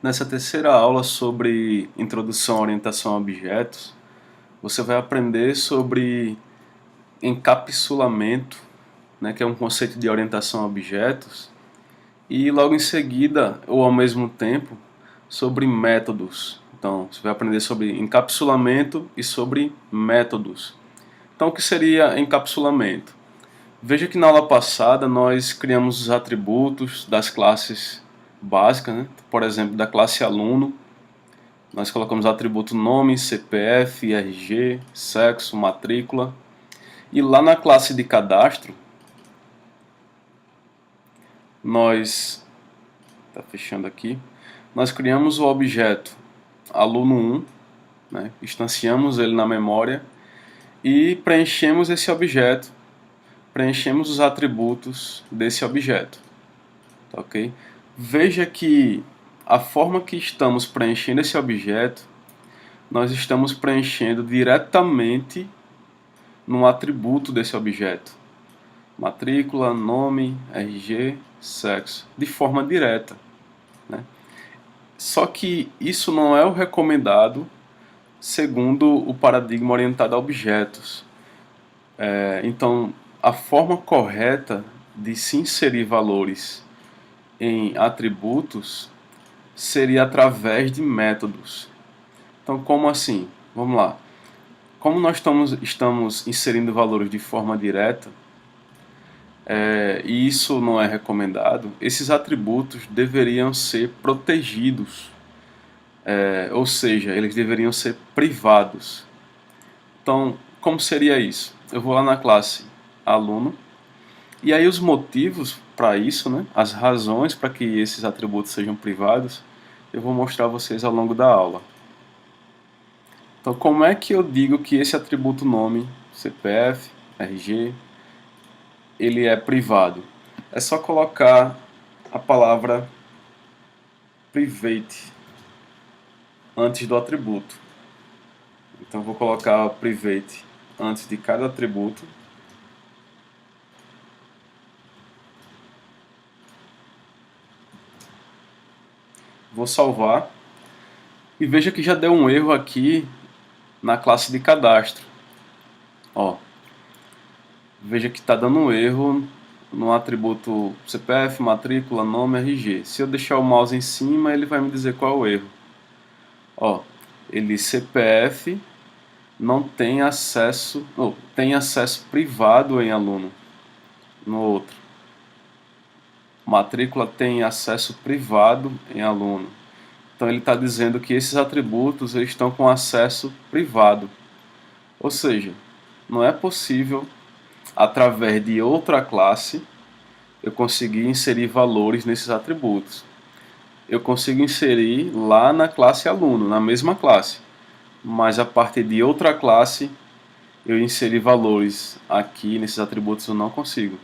Nessa terceira aula sobre Introdução à Orientação a Objetos, você vai aprender sobre encapsulamento, né, que é um conceito de orientação a objetos, e logo em seguida, ou ao mesmo tempo, sobre métodos. Então, você vai aprender sobre encapsulamento e sobre métodos. Então, o que seria encapsulamento? Veja que na aula passada nós criamos os atributos das classes básicas, né? Por exemplo, da classe aluno, nós colocamos o atributo nome, CPF, RG, sexo, matrícula. E lá na classe de cadastro, nós, tá fechando aqui, nós criamos o objeto aluno1, né? Instanciamos ele na memória e preenchemos esse objeto, preenchemos os atributos desse objeto. Tá, ok? Veja que a forma que estamos preenchendo esse objeto, nós estamos preenchendo diretamente no atributo desse objeto. Matrícula, nome, RG, sexo, de forma direta, né? Só que isso não é o recomendado segundo o paradigma orientado a objetos. Então, a forma correta de se inserir valores em atributos seria através de métodos. Então, como assim? Vamos lá. Como nós estamos inserindo valores de forma direta, e isso não é recomendado, esses atributos deveriam ser protegidos, ou seja, eles deveriam ser privados. Então, como seria isso? Eu vou lá na classe aluno, e aí os motivos para isso, né, as razões para que esses atributos sejam privados, eu vou mostrar a vocês ao longo da aula. Então, como é que eu digo que esse atributo nome, CPF, RG, ele é privado? É só colocar a palavra private antes do atributo. Então, vou colocar private antes de cada atributo. Vou salvar. E veja que já deu um erro aqui na classe de cadastro. Ó, veja que está dando um erro no atributo CPF, matrícula, nome, RG. Se eu deixar o mouse em cima, ele vai me dizer qual é o erro. Ó, ele CPF não tem acesso, tem acesso privado em aluno. No outro, matrícula tem acesso privado em aluno. Então ele está dizendo que esses atributos eles estão com acesso privado. Ou seja, não é possível, através de outra classe, eu conseguir inserir valores nesses atributos. Eu consigo inserir lá na classe aluno, na mesma classe. Mas a partir de outra classe, eu inserir valores aqui nesses atributos eu não consigo.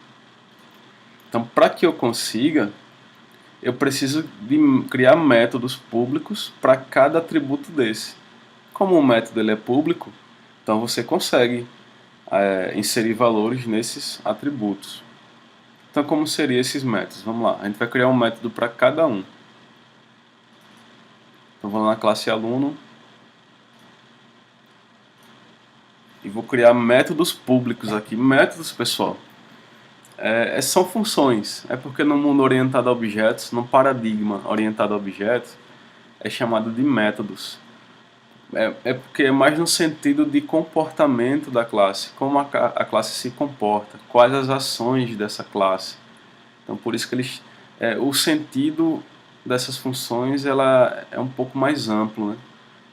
Então, para que eu consiga, eu preciso de criar métodos públicos para cada atributo desse. Como o método ele é público, então você consegue inserir valores nesses atributos. Então, como seriam esses métodos? Vamos lá, a gente vai criar um método para cada um. Então, vou lá na classe aluno e vou criar métodos públicos aqui. Métodos, pessoal, são funções. É porque no mundo orientado a objetos, no paradigma orientado a objetos, é chamado de métodos. É porque é mais no sentido de comportamento da classe, como a classe se comporta, quais as ações dessa classe. Então, por isso que o sentido dessas funções ela é um pouco mais amplo, né?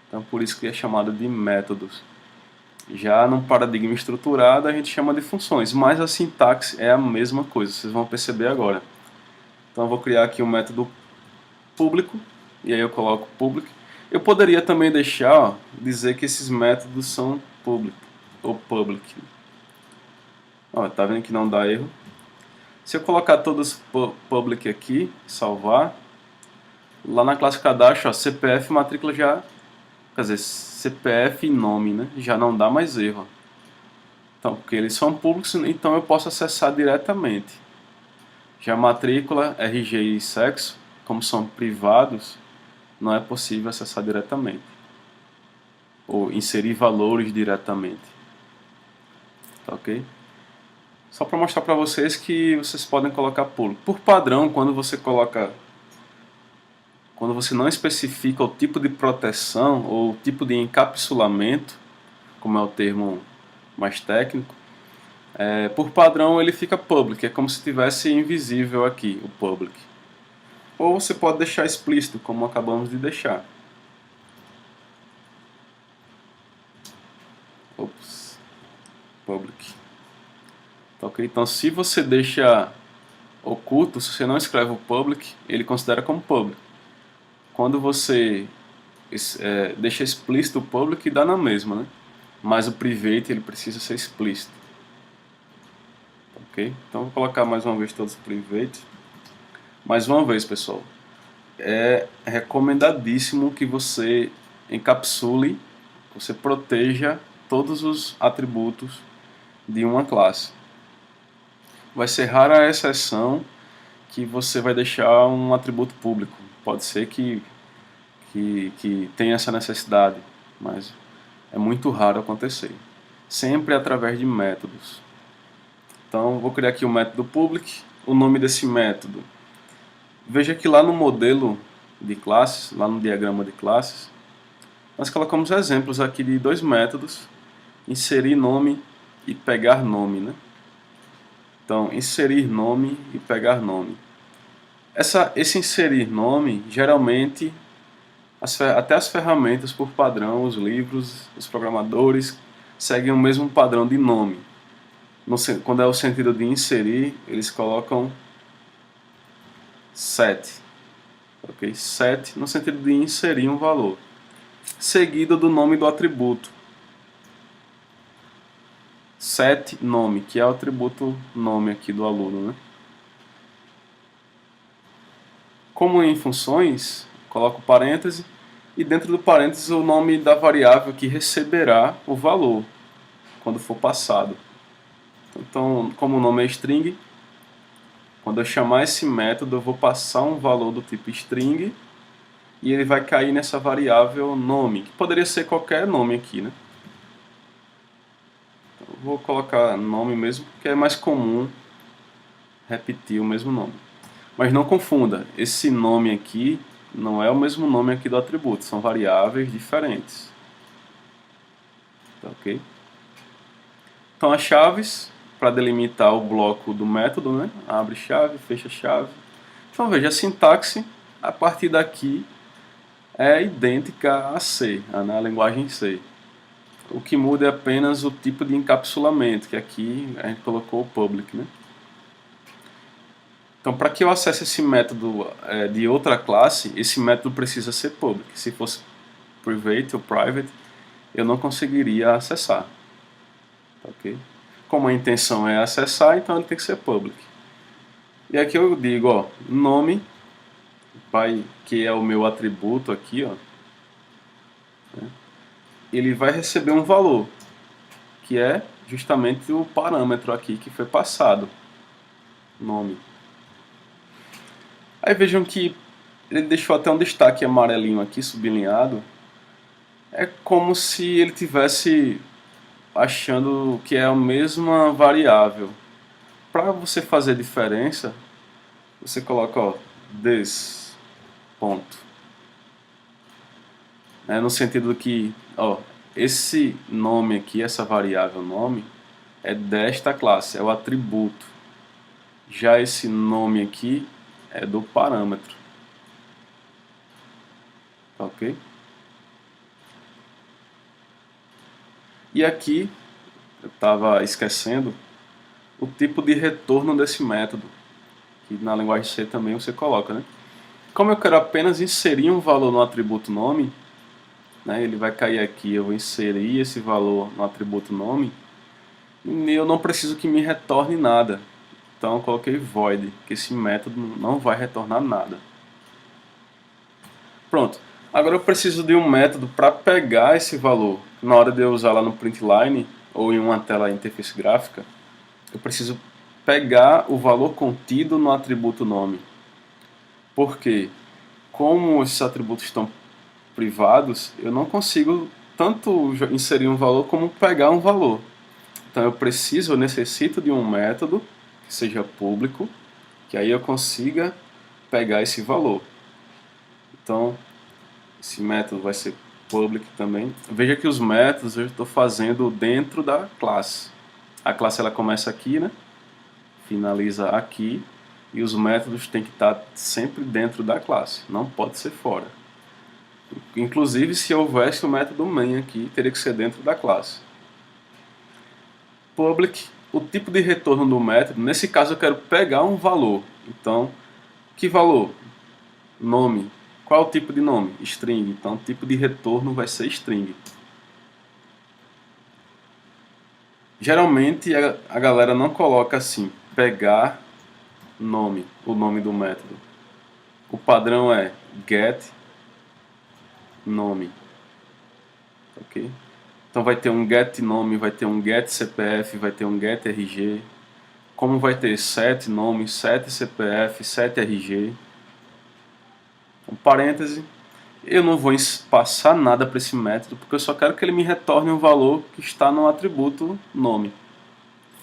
Então, por isso que é chamado de métodos. Já num paradigma estruturado, a gente chama de funções, mas a sintaxe é a mesma coisa, vocês vão perceber agora. Então, eu vou criar aqui um método público, e aí eu coloco public. Eu poderia também deixar, dizer que esses métodos são public, ou public. Ó, tá vendo que não dá erro? Se eu colocar todos public aqui, salvar, lá na classe cadastro, ó, CPF matrícula já, quer dizer, CPF e nome, né? Já não dá mais erro. Então, porque eles são públicos, então eu posso acessar diretamente. Já matrícula, RG e sexo, como são privados, não é possível acessar diretamente, ou inserir valores diretamente, tá ok? Só para mostrar para vocês que vocês podem colocar público. Por padrão, quando você não especifica o tipo de proteção ou o tipo de encapsulamento, como é o termo mais técnico, por padrão ele fica public, é como se estivesse invisível aqui, o public. Ou você pode deixar explícito, como acabamos de deixar. Ops, public. Tá ok? Então, se você deixa oculto, se você não escreve o public, ele considera como public. Quando você deixa explícito o public, dá na mesma, né? Mas o private ele precisa ser explícito. Ok? Então vou colocar mais uma vez todos os private. Mais uma vez, pessoal, é recomendadíssimo que você encapsule, você proteja todos os atributos de uma classe. Vai ser rara a exceção que você vai deixar um atributo público. Pode ser que tenha essa necessidade, mas é muito raro acontecer. Sempre através de métodos. Então, vou criar aqui o método public, o nome desse método. Veja que lá no modelo de classes, lá no diagrama de classes, nós colocamos exemplos aqui de dois métodos, inserir nome e pegar nome, né? Então, inserir nome e pegar nome. Esse inserir nome, geralmente, até as ferramentas por padrão, os livros, os programadores, seguem o mesmo padrão de nome. Quando é o sentido de inserir, eles colocam set, ok? Set no sentido de inserir um valor, seguido do nome do atributo. Set nome, que é o atributo nome aqui do aluno, né? Como em funções, coloco parêntese e dentro do parêntese o nome da variável que receberá o valor quando for passado. Então, como o nome é string, quando eu chamar esse método, eu vou passar um valor do tipo string e ele vai cair nessa variável nome, que poderia ser qualquer nome aqui, né? Então, eu vou colocar nome mesmo, porque é mais comum repetir o mesmo nome. Mas não confunda, esse nome aqui não é o mesmo nome aqui do atributo, são variáveis diferentes. Tá ok? Então as chaves, para delimitar o bloco do método, né? Abre chave, fecha chave. Então veja, a sintaxe a partir daqui é idêntica a C, na linguagem C. O que muda é apenas o tipo de encapsulamento, que aqui a gente colocou o public, né? Então, para que eu acesse esse método de outra classe, esse método precisa ser public. Se fosse private ou private, eu não conseguiria acessar. Ok? Como a intenção é acessar, então ele tem que ser public. E aqui eu digo, ó, nome, que é o meu atributo aqui, ó, né? Ele vai receber um valor, que é justamente o parâmetro aqui que foi passado, nome. Aí vejam que ele deixou até um destaque amarelinho aqui, sublinhado. É como se ele tivesse achando que é a mesma variável. Para você fazer diferença, você coloca, ó, this ponto. No sentido que, ó, esse nome aqui, essa variável nome, é desta classe, é o atributo. Já esse nome aqui é do parâmetro. Tá ok? E aqui, eu estava esquecendo, o tipo de retorno desse método, que na linguagem C também você coloca, né? Como eu quero apenas inserir um valor no atributo nome, né, ele vai cair aqui, eu vou inserir esse valor no atributo nome, e eu não preciso que me retorne nada. Então eu coloquei void, que esse método não vai retornar nada. Pronto. Agora eu preciso de um método para pegar esse valor. Na hora de eu usar lá no println ou em uma tela interface gráfica, eu preciso pegar o valor contido no atributo nome. Por quê? como esses atributos estão privados, eu não consigo tanto inserir um valor como pegar um valor. Então eu necessito de um método que seja público, que aí eu consiga pegar esse valor. Então, esse método vai ser public também. Veja que os métodos eu estou fazendo dentro da classe. A classe ela começa aqui, né? Finaliza aqui. E os métodos têm que estar sempre dentro da classe, não pode ser fora. Inclusive, se houvesse o método main aqui, teria que ser dentro da classe. Public, o tipo de retorno do método, nesse caso eu quero pegar um valor. Então, que valor? Nome. Qual é o tipo de nome? String. Então, o tipo de retorno vai ser string. Geralmente, a galera não coloca assim, pegar nome, o nome do método. O padrão é get nome. Ok? Então vai ter um get nome, vai ter um get CPF, vai ter um get RG. Como vai ter set nome, set CPF, set RG. Um parêntese. Eu não vou passar nada para esse método, porque eu só quero que ele me retorne um valor que está no atributo nome.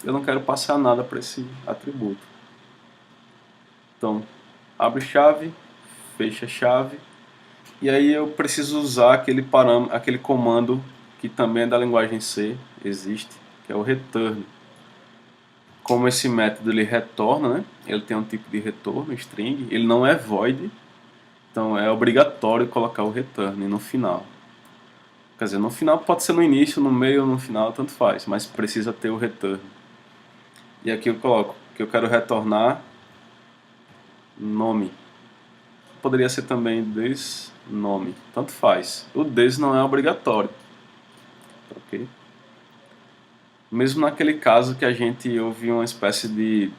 Eu não quero passar nada para esse atributo. Então, abre chave, fecha chave. E aí eu preciso usar aquele comando que também é da linguagem C, existe, que é o return. Como esse método ele retorna, né? Ele tem um tipo de retorno, string, ele não é void, então é obrigatório colocar o return no final. Quer dizer, no final pode ser no início, no meio ou no final, tanto faz, mas precisa ter o return. E aqui eu coloco que eu quero retornar nome. Poderia ser também this nome, tanto faz. O this não é obrigatório. Ok? Mesmo naquele caso que a gente houve uma espécie de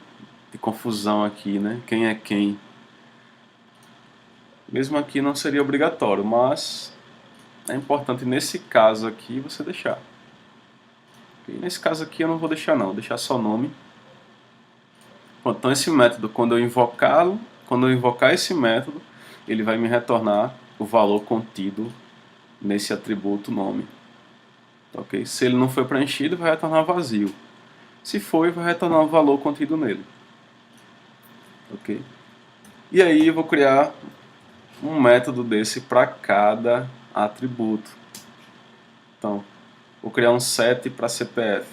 confusão aqui, né? Quem é quem? Mesmo aqui não seria obrigatório, mas é importante nesse caso aqui você deixar. E nesse caso aqui eu não vou deixar não, vou deixar só nome. Pronto, então esse método, quando eu invocar esse método, ele vai me retornar o valor contido nesse atributo nome. Ok? Se ele não foi preenchido, vai retornar vazio. Se foi, vai retornar o valor contido nele. Ok? E aí eu vou criar um método desse para cada atributo. Então, vou criar um set para CPF.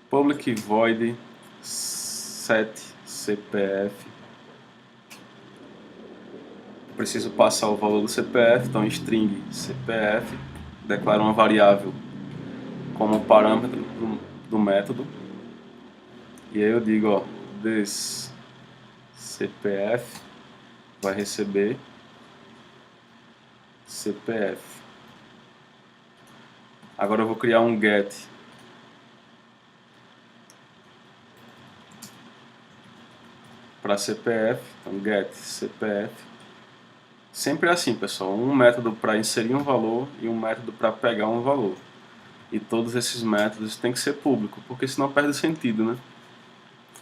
Public void set CPF. Preciso passar o valor do CPF, então string CPF, declaro uma variável como parâmetro do método. E aí eu digo, ó, this CPF vai receber CPF. Agora eu vou criar um get para CPF, então get CPF. Sempre é assim, pessoal, um método para inserir um valor e um método para pegar um valor. E todos esses métodos têm que ser públicos, porque senão perde sentido, né?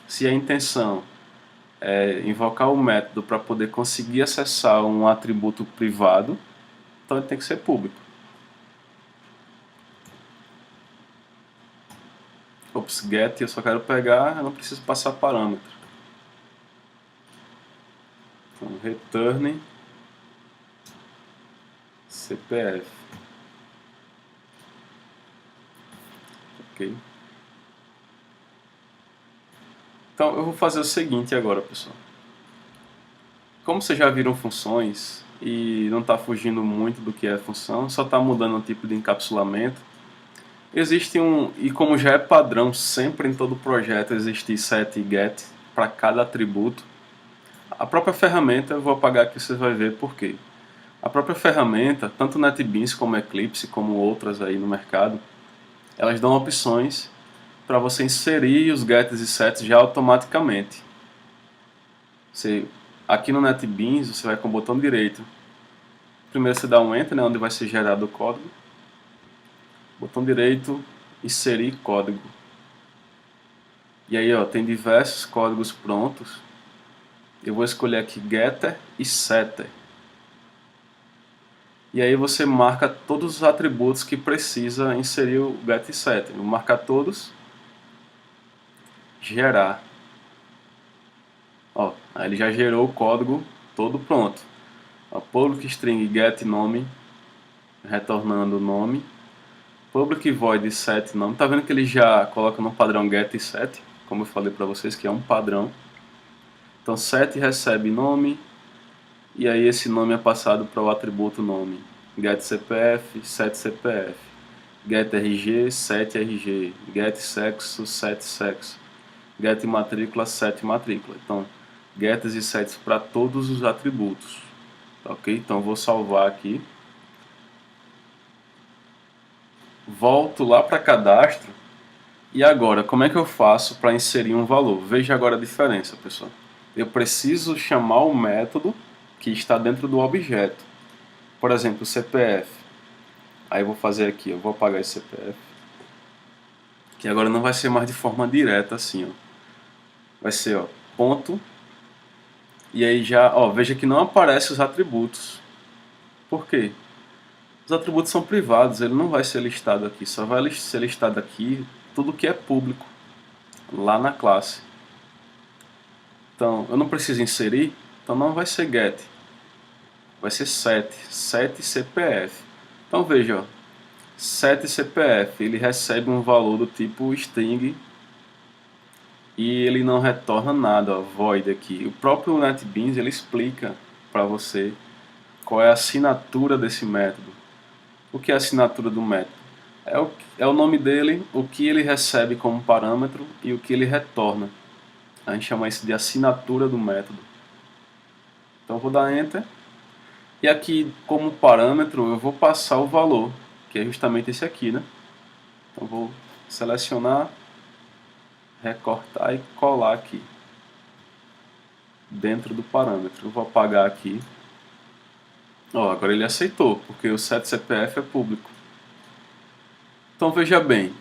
Se a intenção é invocar o método para poder conseguir acessar um atributo privado, então ele tem que ser público. Ops, get, eu só quero pegar, eu não preciso passar parâmetro. Então, return CPF. Ok? Então eu vou fazer o seguinte agora, pessoal. Como vocês já viram funções e não está fugindo muito do que é função, só está mudando o tipo de encapsulamento. Existe e como já é padrão sempre em todo projeto existir set e get para cada atributo. A própria ferramenta, eu vou apagar aqui, vocês vão ver por quê. A própria ferramenta, tanto NetBeans como Eclipse, como outras aí no mercado, elas dão opções para você inserir os gets e sets já automaticamente. Aqui no NetBeans você vai com o botão direito. Primeiro você dá um Enter, né, onde vai ser gerado o código. Botão direito, inserir código. E aí ó, tem diversos códigos prontos. Eu vou escolher aqui getter e setter. E aí você marca todos os atributos que precisa inserir o get e setter. Vou marcar todos, gerar. Ó, aí ele já gerou o código todo pronto. Ó, public string get nome, retornando o nome. Public void set nome. Tá vendo que ele já coloca no padrão get e set, como eu falei para vocês que é um padrão. Então set recebe nome e aí esse nome é passado para o atributo nome. Get CPF, set CPF. Get RG, set RG. Get sexo, set sexo. Get matrícula, set matrícula. Então, getters e sets para todos os atributos. Tá, ok? Então eu vou salvar aqui. Volto lá para cadastro. E agora, como é que eu faço para inserir um valor? Veja agora a diferença, pessoal. Eu preciso chamar o método que está dentro do objeto. Por exemplo, o CPF. Aí eu vou fazer aqui, eu vou apagar esse CPF. Que agora não vai ser mais de forma direta assim, ó. Vai ser, ó, ponto. E aí já, ó, veja que não aparece os atributos. Por quê? Os atributos são privados, ele não vai ser listado aqui. Só vai ser listado aqui tudo que é público, lá na classe. Então, eu não preciso inserir, então não vai ser get. Vai ser set CPF. Então veja, ó, set CPF, ele recebe um valor do tipo string e ele não retorna nada, ó, void aqui. O próprio NetBeans ele explica para você qual é a assinatura desse método. O que é a assinatura do método? É o nome dele, o que ele recebe como parâmetro e o que ele retorna. A gente chama isso de assinatura do método. Então eu vou dar Enter. E aqui, como parâmetro, eu vou passar o valor, que é justamente esse aqui, né? Então vou selecionar, recortar e colar aqui, dentro do parâmetro. Eu vou apagar aqui. Ó, agora ele aceitou, porque o setCPF é público. Então veja bem,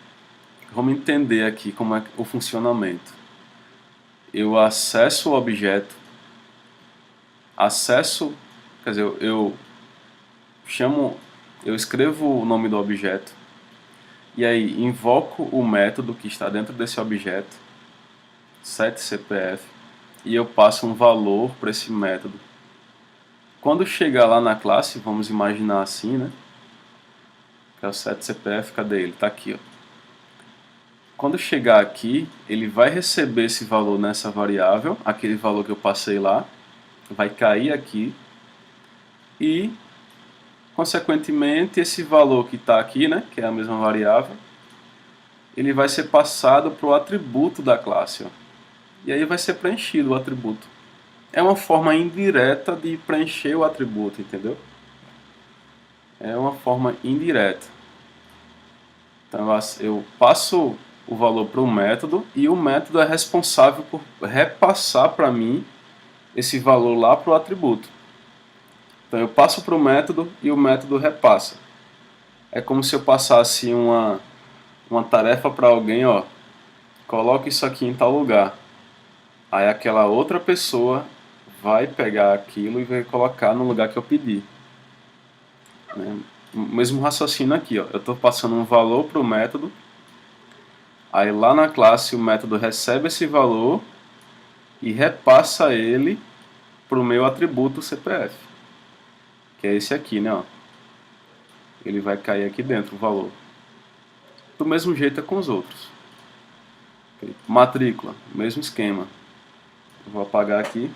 vamos entender aqui como é o funcionamento. Eu acesso o objeto, quer dizer, eu escrevo o nome do objeto, e aí invoco o método que está dentro desse objeto, setCPF, e eu passo um valor para esse método. Quando chegar lá na classe, vamos imaginar assim, né? Que é o setCPF, cadê ele? Está aqui, ó. Quando chegar aqui, ele vai receber esse valor nessa variável, aquele valor que eu passei lá, vai cair aqui e, consequentemente, esse valor que está aqui, né, que é a mesma variável, ele vai ser passado para o atributo da classe, ó, e aí vai ser preenchido o atributo. É uma forma indireta de preencher o atributo, entendeu? É uma forma indireta. Então eu passo o valor para o método e o método é responsável por repassar para mim esse valor lá para o atributo. Então eu passo para o método e o método repassa. É como se eu passasse uma tarefa para alguém, ó, coloque isso aqui em tal lugar. Aí aquela outra pessoa vai pegar aquilo e vai colocar no lugar que eu pedi. Né? O mesmo raciocínio aqui, ó. Eu estou passando um valor para o método, aí lá na classe o método recebe esse valor e repassa ele para o meu atributo CPF, que é esse aqui, né? Ó. Ele vai cair aqui dentro o valor. Do mesmo jeito é com os outros. Okay. Matrícula, mesmo esquema. Eu vou apagar aqui.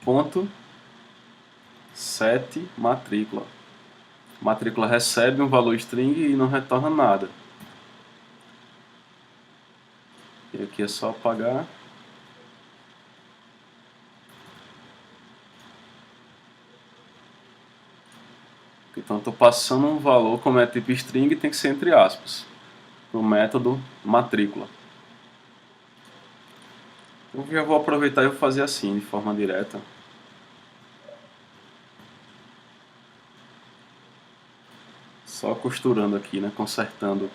Ponto set matrícula. Matrícula recebe um valor string e não retorna nada. E aqui é só apagar. Então estou passando um valor, como é tipo string, tem que ser entre aspas, para o método matrícula. Eu já vou aproveitar e vou fazer assim, de forma direta. Só costurando aqui, né, consertando.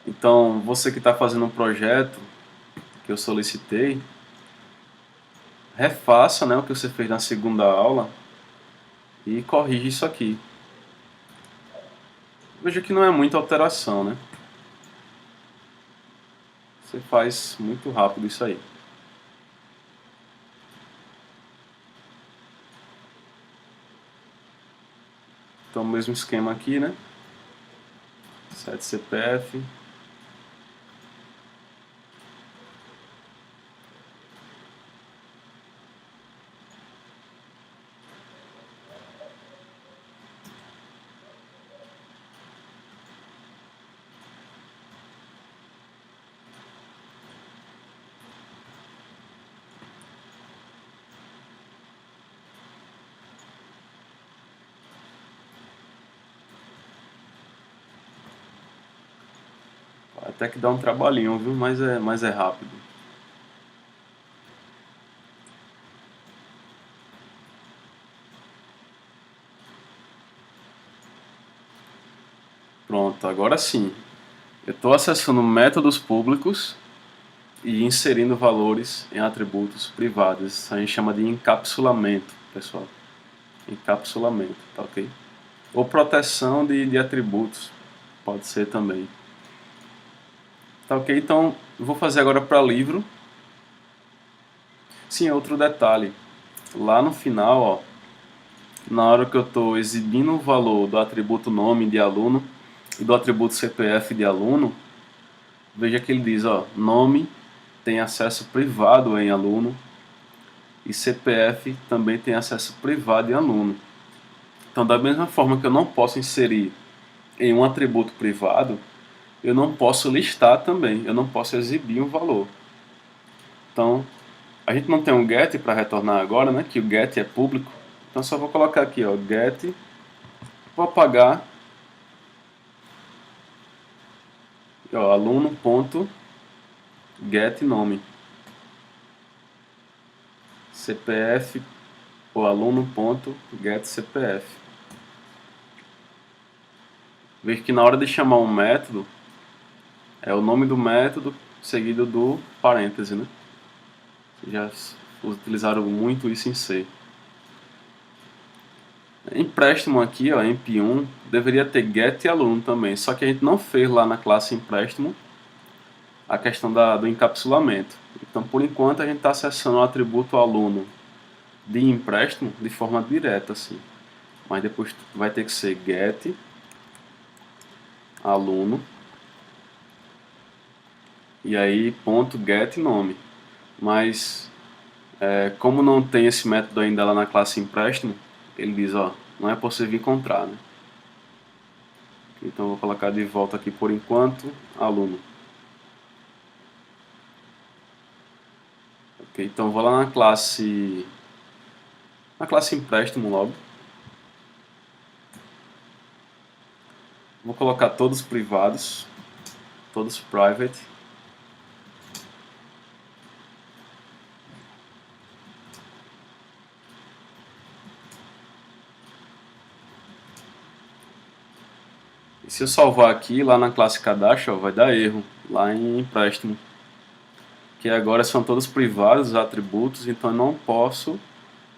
Então, você que está fazendo um projeto, eu solicitei, refaça, né, o que você fez na segunda aula e corrige isso aqui. Veja que não é muita alteração, né? Você faz muito rápido isso aí. Então, o mesmo esquema aqui, né? 7 CPF. Até que dá um trabalhinho, viu? Mas é rápido. Pronto, agora sim. Eu estou acessando métodos públicos e inserindo valores em atributos privados. Isso a gente chama de encapsulamento, pessoal. Encapsulamento, tá ok? Ou proteção de atributos, pode ser também. Tá ok? Então, eu vou fazer agora para livro. Sim, outro detalhe. Lá no final, ó, na hora que eu estou exibindo o valor do atributo nome de aluno e do atributo CPF de aluno, veja que ele diz, ó, nome tem acesso privado em aluno e CPF também tem acesso privado em aluno. Então, da mesma forma que eu não posso inserir em um atributo privado, eu não posso listar também, eu não posso exibir um valor. Então, a gente não tem um get para retornar agora, né? Que o get é público. Então, só vou colocar aqui, ó, get, vou apagar, ó, aluno.get nome, CPF, ou aluno.get CPF. Veja que na hora de chamar um método, é o nome do método seguido do parêntese, né? Já utilizaram muito isso em C. Empréstimo aqui, ó, emp1, deveria ter get e aluno também, só que a gente não fez lá na classe empréstimo a questão do encapsulamento. Então, por enquanto, a gente está acessando o atributo aluno de empréstimo de forma direta, assim. Mas depois vai ter que ser get aluno e aí ponto get nome. Mas como não tem esse método ainda lá na classe empréstimo, ele diz, ó, não é possível encontrar, né? Então vou colocar de volta aqui por enquanto aluno. Ok, então vou lá na classe empréstimo logo. Vou colocar todos privados, todos private. E se eu salvar aqui, lá na classe cadastro, ó, vai dar erro, lá em empréstimo. Que agora são todos privados os atributos, então eu não posso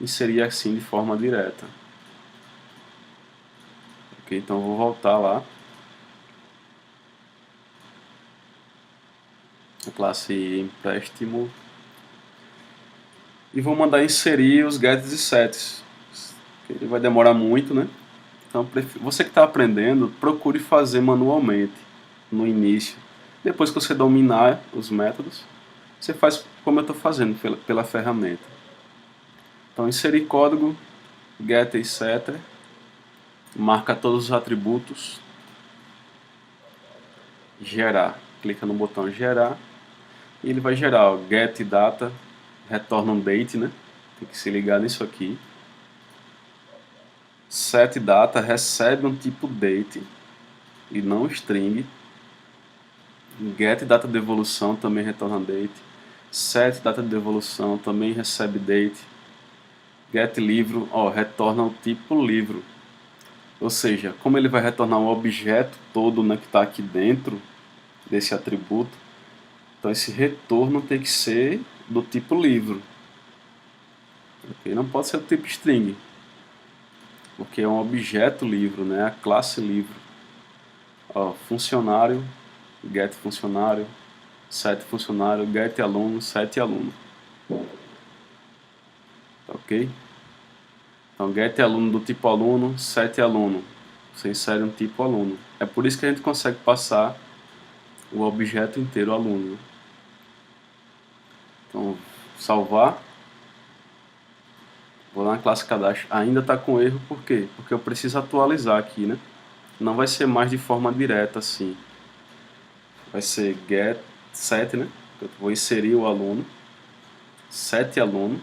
inserir assim de forma direta. Ok, então eu vou voltar lá. Na classe empréstimo. E vou mandar inserir os gets e sets. Ele vai demorar muito, né? Então, você que está aprendendo, procure fazer manualmente no início. Depois que você dominar os métodos, você faz como eu estou fazendo pela ferramenta. Então, inserir código, get e setter, marca todos os atributos, gerar. Clica no botão gerar e ele vai gerar o get data, retorna um date, né? Tem que se ligar nisso aqui. Set data recebe um tipo date e não string. Get data de evolução também retorna date. Set data de evolução também recebe date. Get livro, ó, retorna o tipo livro. Ou seja, como ele vai retornar um objeto todo, né, que está aqui dentro desse atributo, Então esse retorno tem que ser do tipo livro. Okay? Não pode ser do tipo string, porque é um objeto livro, né? A classe livro. Ó, funcionário, get funcionário, set funcionário, get aluno, set aluno. Ok? Então get aluno do tipo aluno, set aluno. Você insere um tipo aluno. É por isso que a gente consegue passar o objeto inteiro aluno. Então, salvar. Vou lá na classe cadastro. Ainda está com erro, por quê? Porque eu preciso atualizar aqui, né? Não vai ser mais de forma direta assim. Vai ser get set, né? Eu vou inserir o aluno, set aluno,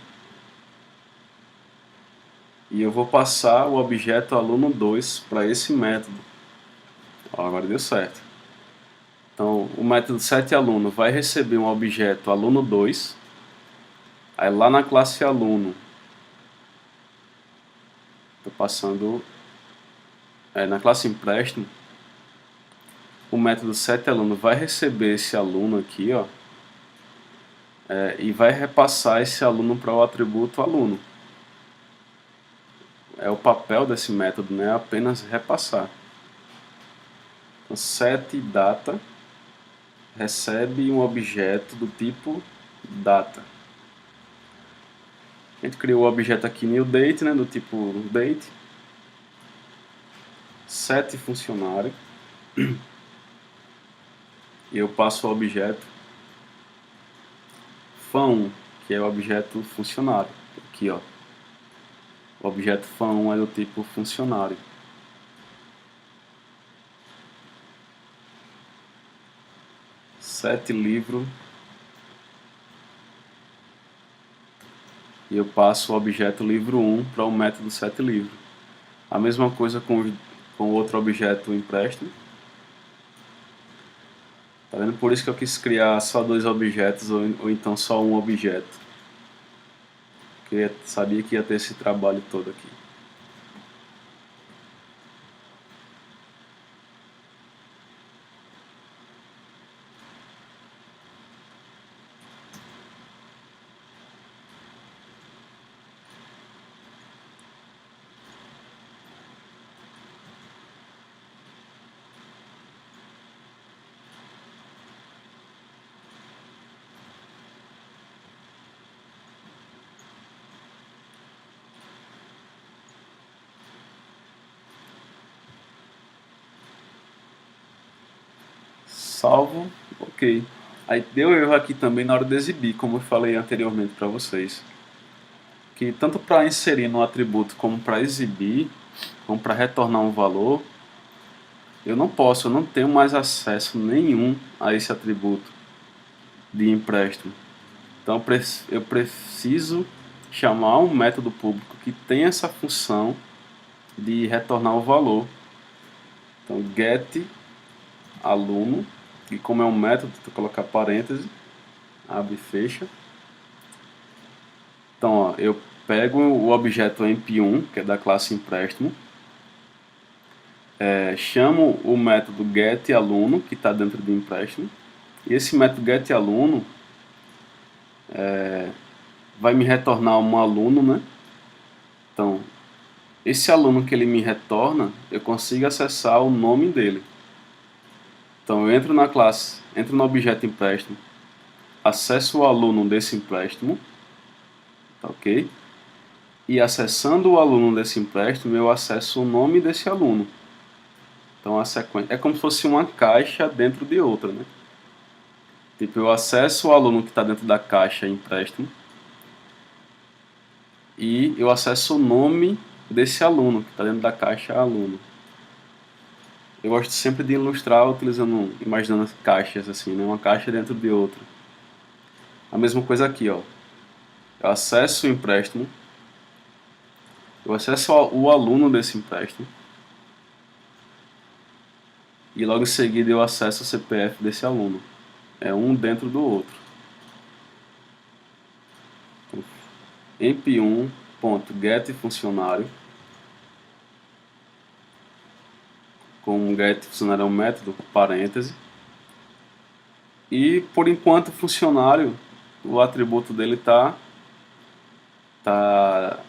e eu vou passar o objeto aluno2 para esse método. Ó, agora deu certo. Então, o método setAluno vai receber um objeto aluno2, aí lá na classe aluno, estou passando, na classe empréstimo, o método setAluno vai receber esse aluno aqui, ó, e vai repassar esse aluno para o atributo aluno. É o papel desse método, né? É apenas repassar. Então, setData recebe um objeto do tipo data. A gente criou o objeto aqui newDate, né, do tipo date. Set funcionário. E eu passo o objeto fun1, que é o objeto funcionário. Aqui, ó. O objeto fun1 é do tipo funcionário. Set livro. E eu passo o objeto livro1 para o método setLivro. A mesma coisa com outro objeto empréstimo. Tá vendo? Por isso que eu quis criar só dois objetos ou então só um objeto. Porque eu sabia que ia ter esse trabalho todo aqui. Salvo, ok. Aí deu erro aqui também na hora de exibir, como eu falei anteriormente para vocês. Que tanto para inserir no atributo como para exibir, como para retornar um valor, eu não tenho mais acesso nenhum a esse atributo de empréstimo. Então eu preciso chamar um método público que tem essa função de retornar o valor. Então get aluno, e como é um método, tu colocar parêntese, abre e fecha. Então, ó, eu pego o objeto emp1, que é da classe empréstimo, chamo o método getAluno, que está dentro do empréstimo, e esse método getAluno vai me retornar um aluno, né? Então, esse aluno que ele me retorna, eu consigo acessar o nome dele. Então, eu entro na classe, entro no objeto empréstimo, acesso o aluno desse empréstimo, tá ok? E acessando o aluno desse empréstimo, eu acesso o nome desse aluno. Então a sequência é como se fosse uma caixa dentro de outra, né? Tipo, eu acesso o aluno que está dentro da caixa empréstimo e eu acesso o nome desse aluno que está dentro da caixa aluno. Eu gosto sempre de ilustrar utilizando, imaginando caixas assim, né? Uma caixa dentro de outra. A mesma coisa aqui, ó. Eu acesso o empréstimo, eu acesso o aluno desse empréstimo e logo em seguida eu acesso o CPF desse aluno. É um dentro do outro. Então, emp1.getFuncionário, com get funcionário é um método, parêntese, E por enquanto o funcionário, o atributo dele tá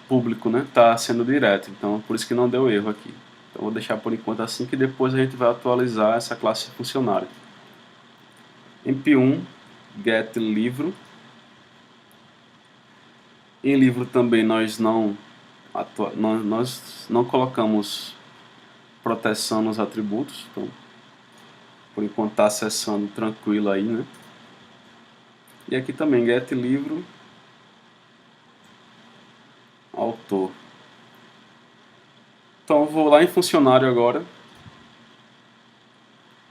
público, né? Tá sendo direto, então por isso que não deu erro aqui. Então vou deixar por enquanto assim, que depois a gente vai atualizar essa classe de funcionário. MP1 get livro. Em livro também nós não colocamos proteção nos atributos, então por enquanto está acessando tranquilo aí, né? E aqui também get livro autor. Então eu vou lá em funcionário agora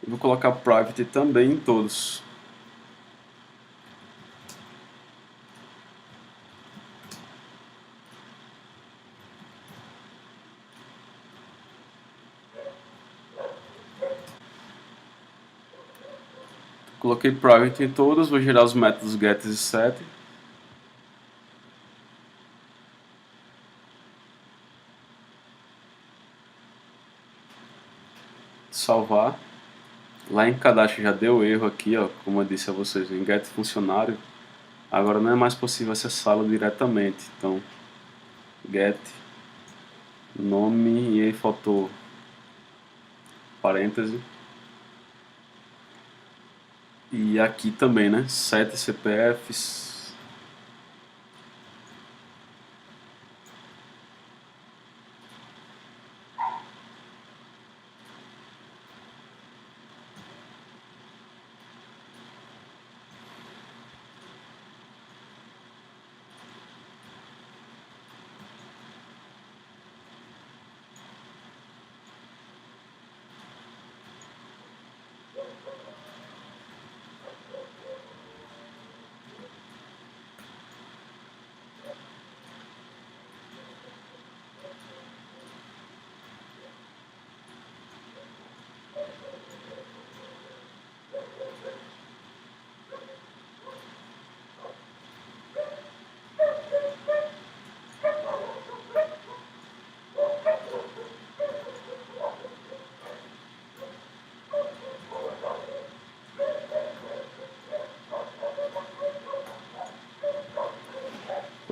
e vou colocar private também em todos. Coloquei private em todos, vou gerar os métodos get e set. Salvar. Lá em cadastro já deu erro aqui, ó, como eu disse a vocês, em get funcionário. Agora não é mais possível acessá-lo diretamente. Então, get nome e aí faltou parêntese. E aqui também, né? 7 CPFs.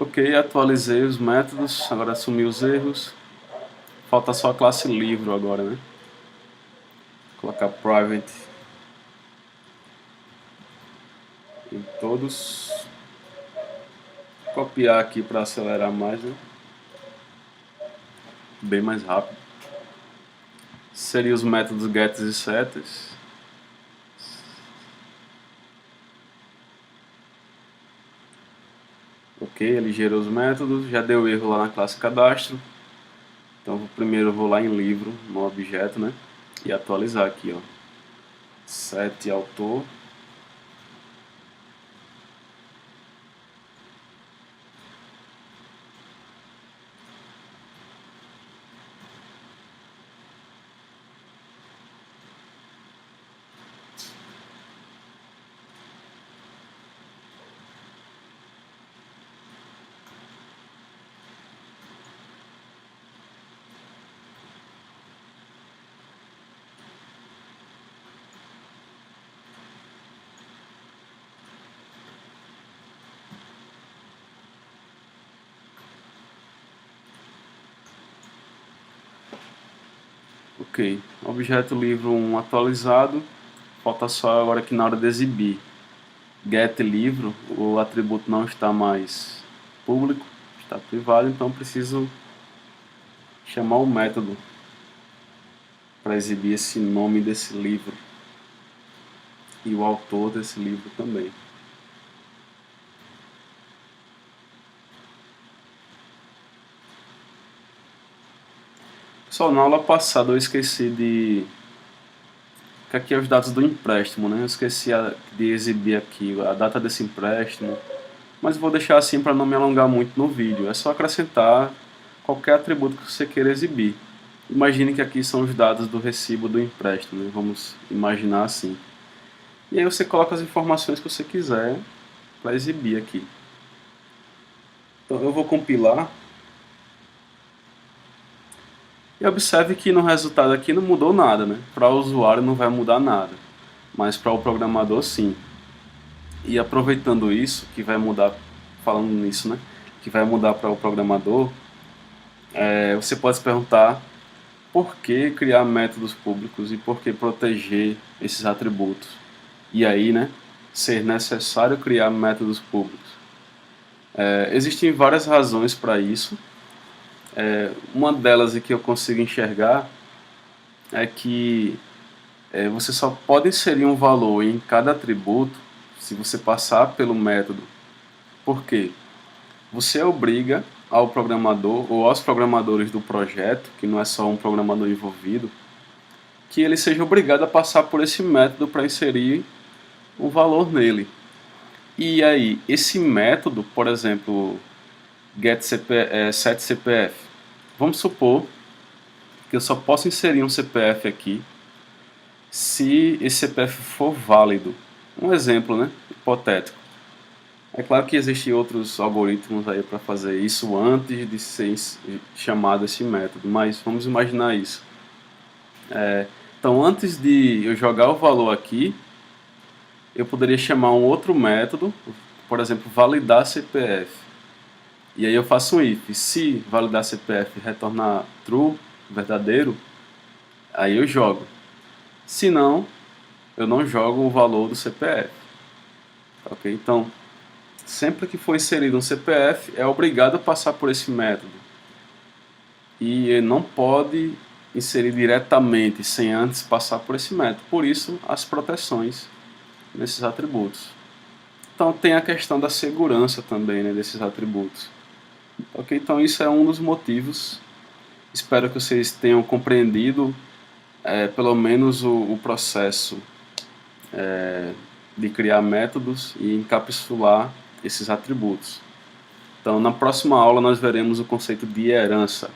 Ok, atualizei os métodos, agora assumi os erros. Falta só a classe livro agora, né? Vou colocar private em todos. Copiar aqui para acelerar mais, né? Bem mais rápido. Seria os métodos get e set. Ok, ele gerou os métodos, já deu erro lá na classe cadastro. Então primeiro eu vou lá em livro, no objeto, né? E atualizar aqui, ó. Set autor. Ok, objeto livro 1 atualizado. Falta só agora aqui na hora de exibir. Get livro, o atributo não está mais público, está privado, então preciso chamar o método para exibir esse nome desse livro e o autor desse livro também. Pessoal, na aula passada eu esqueci que aqui é os dados do empréstimo, né? Eu esqueci de exibir aqui a data desse empréstimo, mas vou deixar assim para não me alongar muito no vídeo. É só acrescentar qualquer atributo que você queira exibir. Imagine que aqui são os dados do recibo do empréstimo, né? Vamos imaginar assim. E aí você coloca as informações que você quiser para exibir aqui. Então eu vou compilar. E observe que no resultado aqui não mudou nada, né? Para o usuário não vai mudar nada, mas para o programador sim. E aproveitando isso, que vai mudar, falando nisso, né? Que vai mudar para o programador, você pode se perguntar por que criar métodos públicos e por que proteger esses atributos. E aí, né, ser necessário criar métodos públicos. Existem várias razões para isso. Uma delas e que eu consigo enxergar é que você só pode inserir um valor em cada atributo se você passar pelo método. Por quê? Você obriga ao programador ou aos programadores do projeto, que não é só um programador envolvido, que ele seja obrigado a passar por esse método para inserir um valor nele. E aí, esse método, por exemplo, setCPF, vamos supor que eu só posso inserir um CPF aqui se esse CPF for válido. Um exemplo, né, hipotético. É claro que existem outros algoritmos aí para fazer isso antes de ser chamado esse método, mas vamos imaginar isso. Então, antes de eu jogar o valor aqui, eu poderia chamar um outro método, por exemplo, validar CPF. E aí eu faço um if. Se validar CPF retornar true, verdadeiro, aí eu jogo. Se não, eu não jogo o valor do CPF. Ok? Então, sempre que for inserido um CPF, é obrigado a passar por esse método. E ele não pode inserir diretamente, sem antes passar por esse método. Por isso, as proteções nesses atributos. Então, tem a questão da segurança também, né, desses atributos. Ok? Então, isso é um dos motivos. Espero que vocês tenham compreendido pelo menos o processo de criar métodos e encapsular esses atributos. Então, na próxima aula nós veremos o conceito de herança.